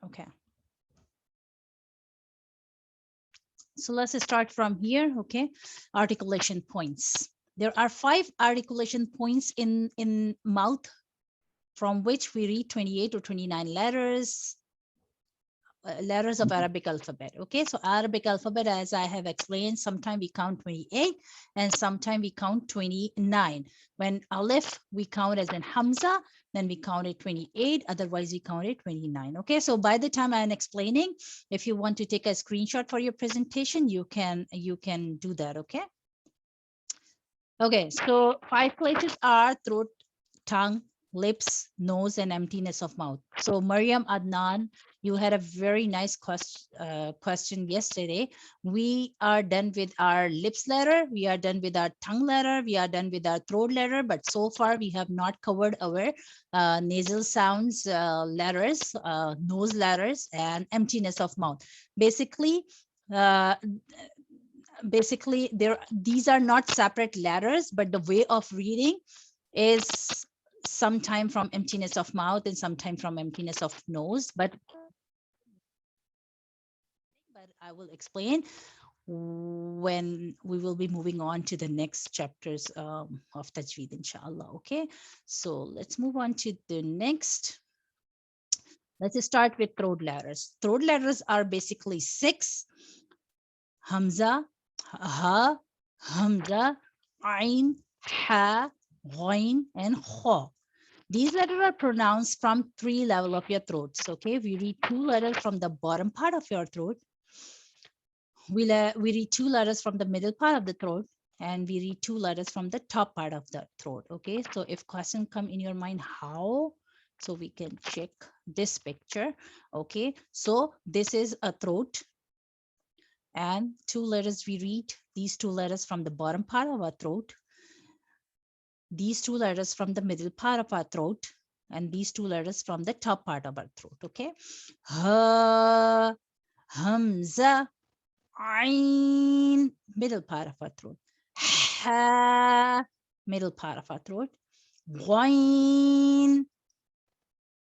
Okay. So let's start from here. Okay. Articulation points. There are 5 articulation points in mouth, from which we read 28 or 29 letters of Arabic alphabet. Okay, so Arabic alphabet, as I have explained, sometimes we count 28 and sometimes we count 29. When Aleph, we count as in Hamza, then we count it 28, otherwise we count it 29. Okay, so by the time I'm explaining, if you want to take a screenshot for your presentation, you can do that. Okay. Okay, so 5 places are throat, tongue, lips, nose, and emptiness of mouth. So Mariam Adnan, you had a very nice question yesterday. We are done with our lips letter, we are done with our tongue letter, we are done with our throat letter, but so far we have not covered our nasal sounds letters, nose letters, and emptiness of mouth. Basically, these are not separate letters, but the way of reading is sometime from emptiness of mouth and sometime from emptiness of nose, but I will explain when we will be moving on to the next chapters of Tajweed, inshallah. Okay, so let's move on to the next. Let's start with throat letters. Throat letters are basically 6: Hamza, Ha, Hamza, Ain, Ha, Ghain, and Kha. These letters are pronounced from 3 levels of your throats. Okay, we read 2 letters from the bottom part of your throat. We read 2 letters from the middle part of the throat, and we read 2 letters from the top part of the throat. Okay, so if question come in your mind, how? So we can check this picture. Okay, so this is a throat, and 2 letters we read, these 2 letters from the bottom part of our throat, these 2 letters from the middle part of our throat, and these 2 letters from the top part of our throat. Okay, Ha, Hamza, Ain, middle part of our throat. Ha, middle part of our throat. Ghain,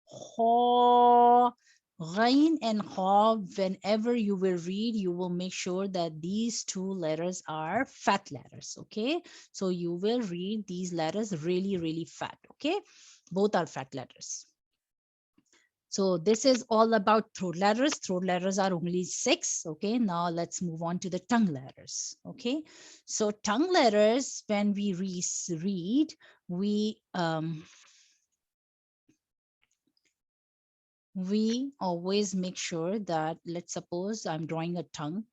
Kha. Ghain and Kha, whenever you will read, you will make sure that these 2 letters are fat letters. Okay, so you will read these letters really, really fat. Okay, both are fat letters. So this is all about throat letters. Throat letters are only 6. Okay, now let's move on to the tongue letters. Okay, so tongue letters, when we read, we always make sure that, let's suppose I'm drawing a tongue.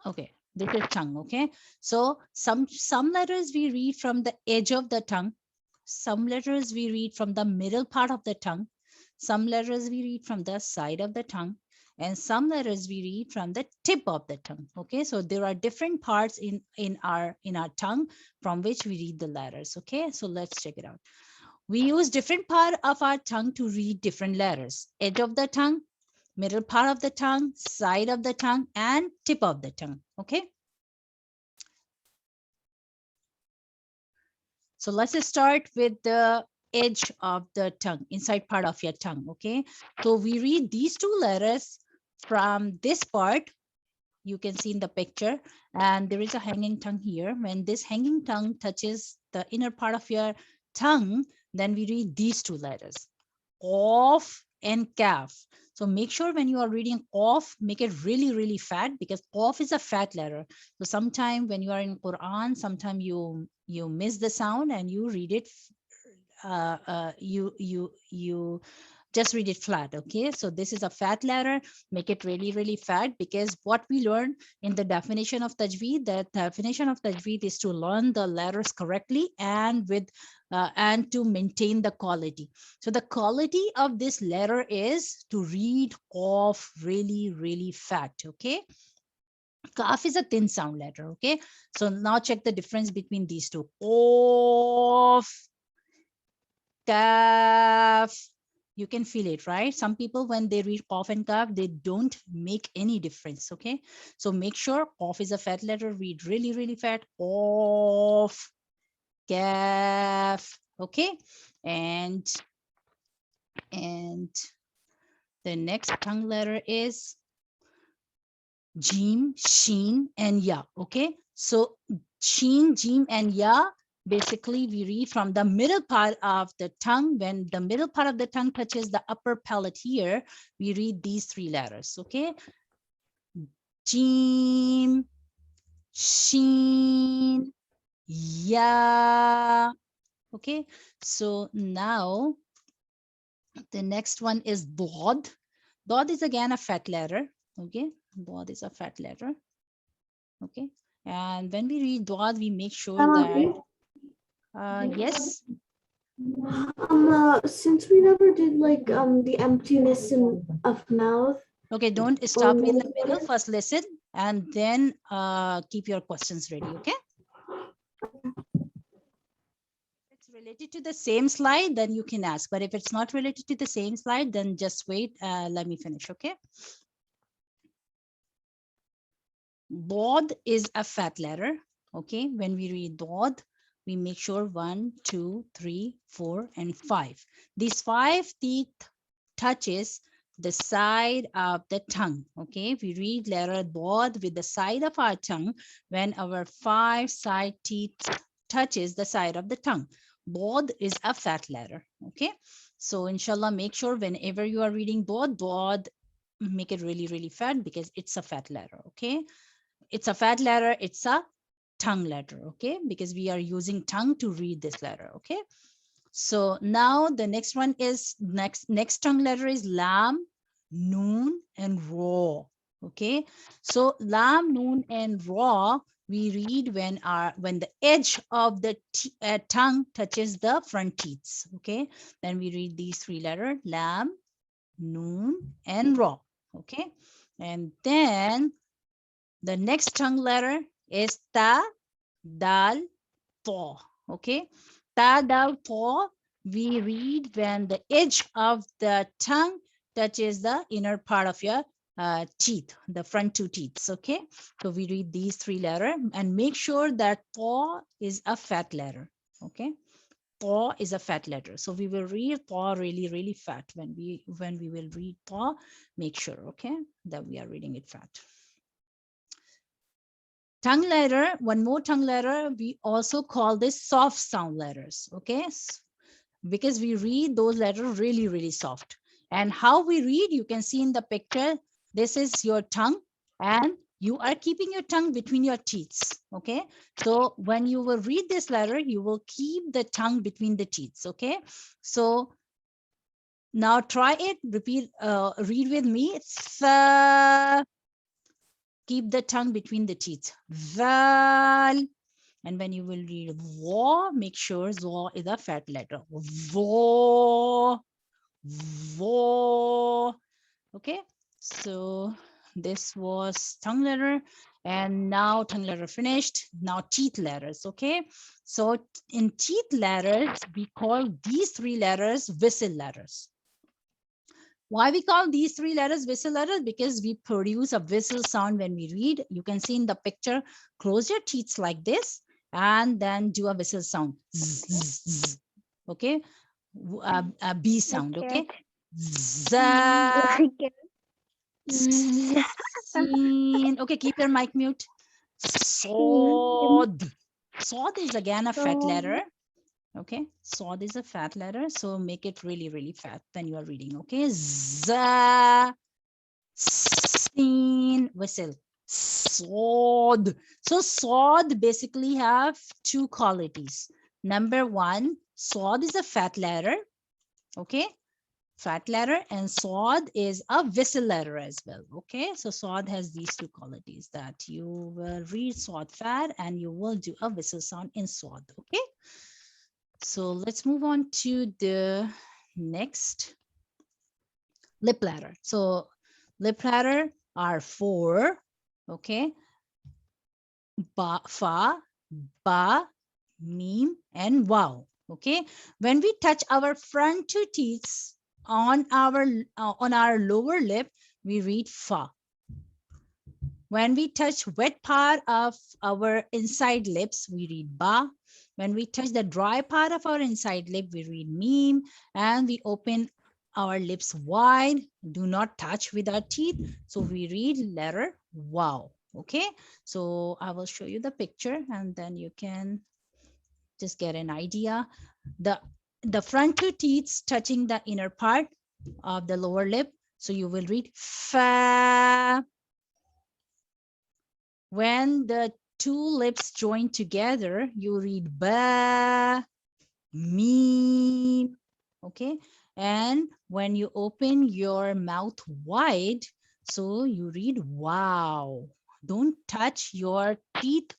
Okay, this is tongue. Okay, so some letters we read from the edge of the tongue. Some letters we read from the middle part of the tongue. Some letters we read from the side of the tongue, and some letters we read from the tip of the tongue. Okay, so there are different parts in our tongue from which we read the letters. Okay, so let's check it out. We use different part of our tongue to read different letters: edge of the tongue, middle part of the tongue, side of the tongue, and tip of the tongue. Okay, so let's start with the edge of the tongue, inside part of your tongue. Okay, so we read these 2 letters from this part. You can see in the picture, and there is a hanging tongue here. When this hanging tongue touches the inner part of your tongue, then we read these 2 letters, Qaf and Kaf. So make sure when you are reading Qaf, make it really, really fat, because Qaf is a fat letter. So sometime when you are in Quran, sometime you miss the sound and you read it, you just read it flat. Okay, so this is a fat letter. Make it really, really fat, because what we learned in the definition of Tajweed, that definition of Tajweed is to learn the letters correctly and with and to maintain the quality. So the quality of this letter is to read off really, really fat. Okay, Kaf is a thin sound letter. Okay, so now check the difference between these two. Off, Kaf. You can feel it, right? Some people, when they read Qaf and Kaf, they don't make any difference. Okay, so make sure Qaf is a fat letter. Read really, really fat. Qaf, Kaf. Okay, and And the next tongue letter is Jim, Sheen, and Ya. Okay, so Sheen, Jim, and Ya. Basically, we read from the middle part of the tongue. When the middle part of the tongue touches the upper palate here, we read these three letters. Okay, Jim, Sheen, Ya. Okay, so now the next one is Dod. Dod is again a fat letter. Okay, Dod is a fat letter. Okay, and when we read Dod, we make sure that yes. Since we never did like the emptiness of mouth. Okay, don't stop me in the middle. First listen and then keep your questions ready. Okay. If it's related to the same slide, then you can ask. But if it's not related to the same slide, then just wait. Let me finish. Okay. Dod is a fat letter. Okay, when we read Dod, we make sure 1, 2, 3, 4, and 5. These 5 teeth touches the side of the tongue. Okay, we read letter Dod with the side of our tongue when our 5 side teeth touches the side of the tongue. Dod is a fat letter. Okay, so inshallah, make sure whenever you are reading Dod, make it really, really fat because it's a fat letter. Okay. It's a fat letter, it's a tongue letter, okay? Because we are using tongue to read this letter, okay? So now the next one is, next tongue letter is Lam, Noon, and Ra, okay? So Lam, Noon, and Ra, we read when the edge of the tongue touches the front teeth, okay? Then we read these three letters, Lam, Noon, and Ra, okay? And then the next tongue letter is Ta, Dal, To. Okay. Ta, Dal, To. We read when the edge of the tongue touches the inner part of your teeth, the front two teeth. Okay. So we read these three letters and make sure that To is a fat letter. Okay. To is a fat letter. So we will read To really, really fat. When we will read To, make sure, okay, that we are reading it fat. Tongue letter, one more tongue letter, we also call this soft sound letters, okay? Because we read those letters really, really soft. And how we read, you can see in the picture, this is your tongue and you are keeping your tongue between your teeth, okay? So when you will read this letter, you will keep the tongue between the teeth, okay? So now try it, repeat, read with me. Keep the tongue between the teeth. Val. And when you will read Wa, make sure Zo is a fat letter. Vo. Vo. Okay. So this was tongue letter. And now tongue letter finished. Now teeth letters. Okay. So in teeth letters, we call these three letters whistle letters. Why we call these three letters whistle letters? Because we produce a whistle sound when we read. You can see in the picture, close your teeth like this and then do a whistle sound. Zzz, zzz, zzz. Okay. A B sound. Okay. Za. Okay, keep your mic mute. Sod. Sod is again a fat letter. Okay, Sod is a fat letter, so make it really, really fat when you are reading. Okay, za, sin, whistle, Sod. So Sod basically have two qualities. Number one, Sod is a fat letter. Okay, fat letter, and Sod is a whistle letter as well. Okay, so Sod has these two qualities that you will read Sod fat and you will do a whistle sound in Sod. Okay. So let's move on to the next lip letter. So lip letter are 4, okay? Ba, fa, ba, mim, and wow, okay? When we touch our front two teeth on our lower lip, we read fa. When we touch wet part of our inside lips, we read ba. When we touch the dry part of our inside lip, we read meme, and we open our lips wide, do not touch with our teeth. So we read letter wow. Okay, so I will show you the picture and then you can just get an idea. The the front two teeth touching the inner part of the lower lip. So you will read fa. When the two lips join together, you read ba, mean. Okay. And when you open your mouth wide, so you read wow. Don't touch your teeth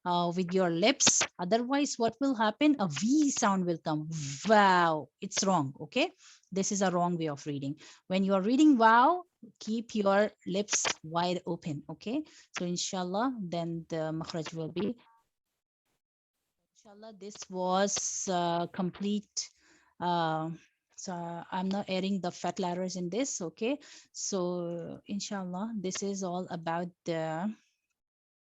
with your lips. Otherwise, what will happen? A V sound will come. Wow. It's wrong. Okay. This is a wrong way of reading. When you are reading wow, keep your lips wide open. Okay. So, inshallah, then the makhraj will be. Inshallah, this was complete. Uh, so I'm not adding the fat letters in this. Okay. So, inshallah, this is all about the